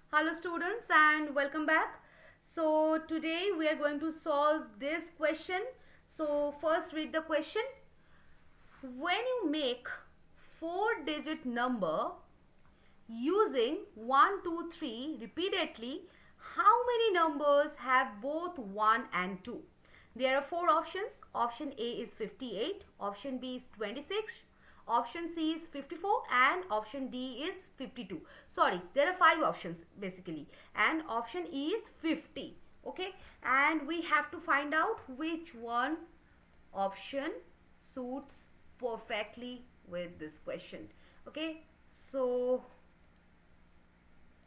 Hello students and welcome back. So today we are going to solve this question. So first read the question. When you make 4-digit number using 1, 2, 3 repeatedly, how many numbers have both 1 and 2? There are 4 options. Option A is 58, option B is 26, option C is 54 and option D is 52. Sorry, there are 5 options basically and option E is 50. Okay, and we have to find out which one option suits perfectly with this question. Okay, so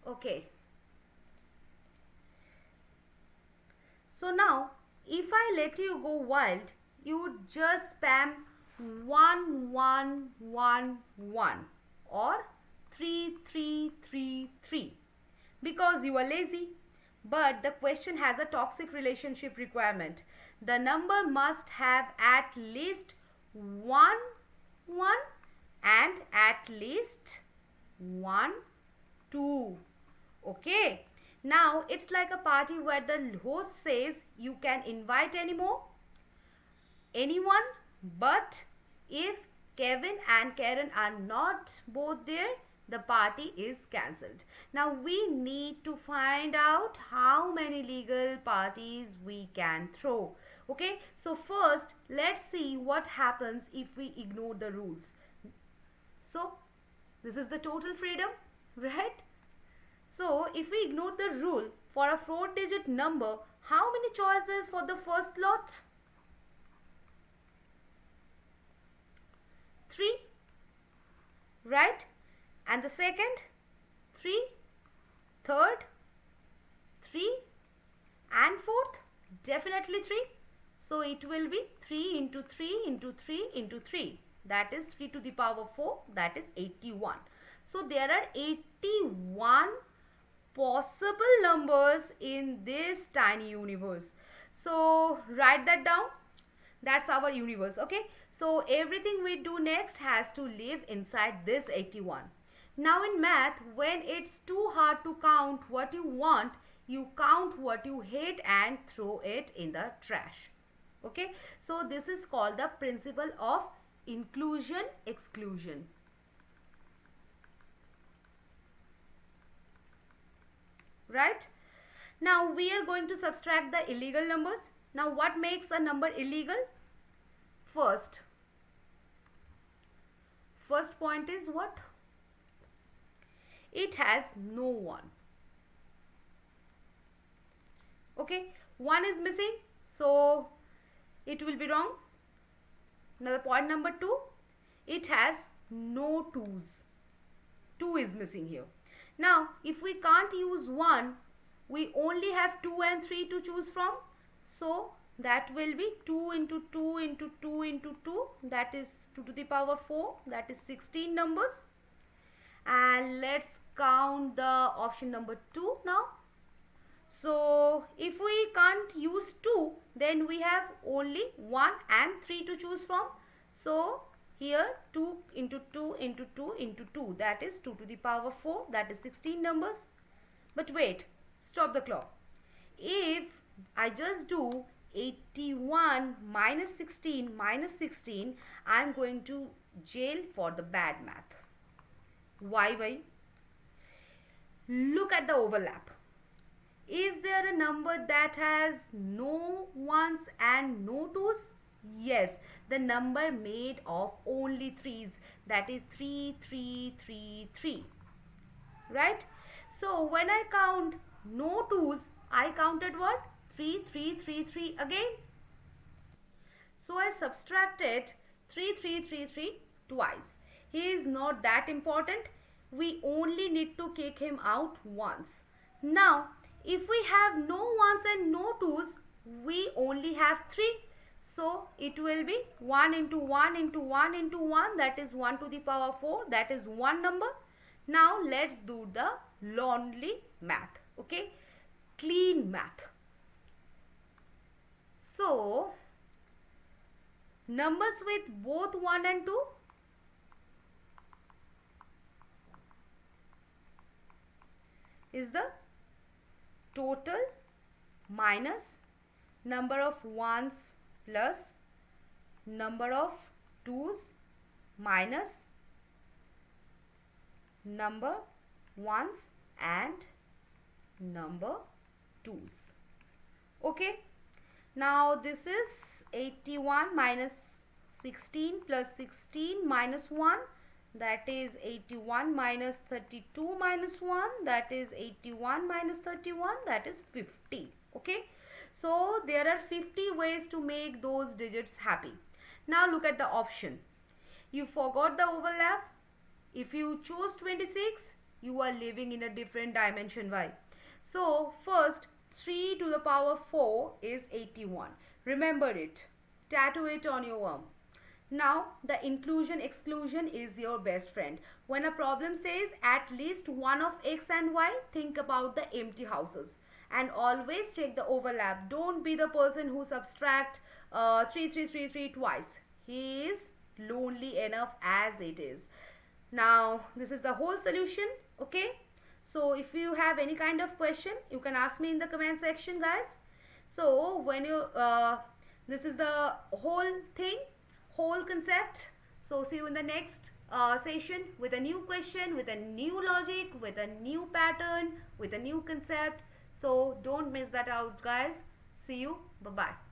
okay, so now if I let you go wild, you would just spam 1111 or 3333 because you are lazy. But the question has a toxic relationship requirement. The number must have at least 1 1 and at least 1 2. Okay, now it's like a party where the host says you can invite anyone, but if Kevin and Karen are not both there, the party is cancelled. Now we need to find out how many legal parties we can throw. Okay, so first let's see what happens if we ignore the rules. So this is the total freedom, right? So if we ignore the rule for a 4-digit number, how many choices for the first lot? 3, right? And the second? 3, third? 3 and fourth? Definitely 3. So it will be 3 into 3 into 3 into 3. That is 3 to the power 4. That is 81. So there are 81 possible numbers in this tiny universe. So write that down. That's our universe. Okay, so everything we do next has to live inside this 81. Now in math, when it's too hard to count what you want, you count what you hate and throw it in the trash. Okay, so this is called the principle of inclusion exclusion. Right? Now we are going to subtract the illegal numbers. Now what makes a number illegal? First point is what? It has no 1. Okay, 1 is missing, so it will be wrong. Now the point number 2, it has no 2's. 2 is missing here. Now if we can't use 1, we only have 2 and 3 to choose from. So that will be 2 into 2 into 2 into 2. That is 2 to the power 4. That is 16 numbers. And let's count the option number 2 now. So if we can't use 2, then we have only 1 and 3 to choose from. So here 2 into 2 into 2 into 2, that is 2 to the power 4, that is 16 numbers. But wait, stop the clock. If I just do 81 minus 16, I am going to jail for the bad math. Why? Look at the overlap. Is there a number that has no 1's and no 2's? Yes, the number made of only 3's, that is 3, 3, 3, 3. Right? So when I count no 2's, I counted what? 3, 3, 3, 3 again. So I subtracted 3, 3, 3, 3 twice. He is not that important. We only need to kick him out once. Now, if we have no 1's and no 2's, we only have 3. So it will be 1 into 1 into 1 into 1, that is 1 to the power 4, that is 1 number. Now let's do the lonely math. Okay, clean math. So numbers with both 1 and 2, is the total minus number of ones plus number of twos minus number ones and number twos. Okay, now this is 81 minus 16 plus 16 minus 1, that is 81 minus 32 minus 1, that is 81 minus 31, that is 50. Okay, so there are 50 ways to make those digits happy. Now look at the option. You forgot the overlap. If you choose 26, you are living in a different dimension. Why? So first, 3 to the power 4 is 81. Remember it. Tattoo it on your arm. Now the inclusion exclusion is your best friend. When a problem says at least one of x and y, think about the empty houses and always check the overlap. Don't be the person who subtract 3 twice. He is lonely enough as it is. Now this is the whole solution. Okay, so if you have any kind of question, you can ask me in the comment section, guys. So when you this is the whole thing, whole concept. So see you in the next session with a new question, with a new logic, with a new pattern, with a new concept. So don't miss that out, guys. See you. Bye bye.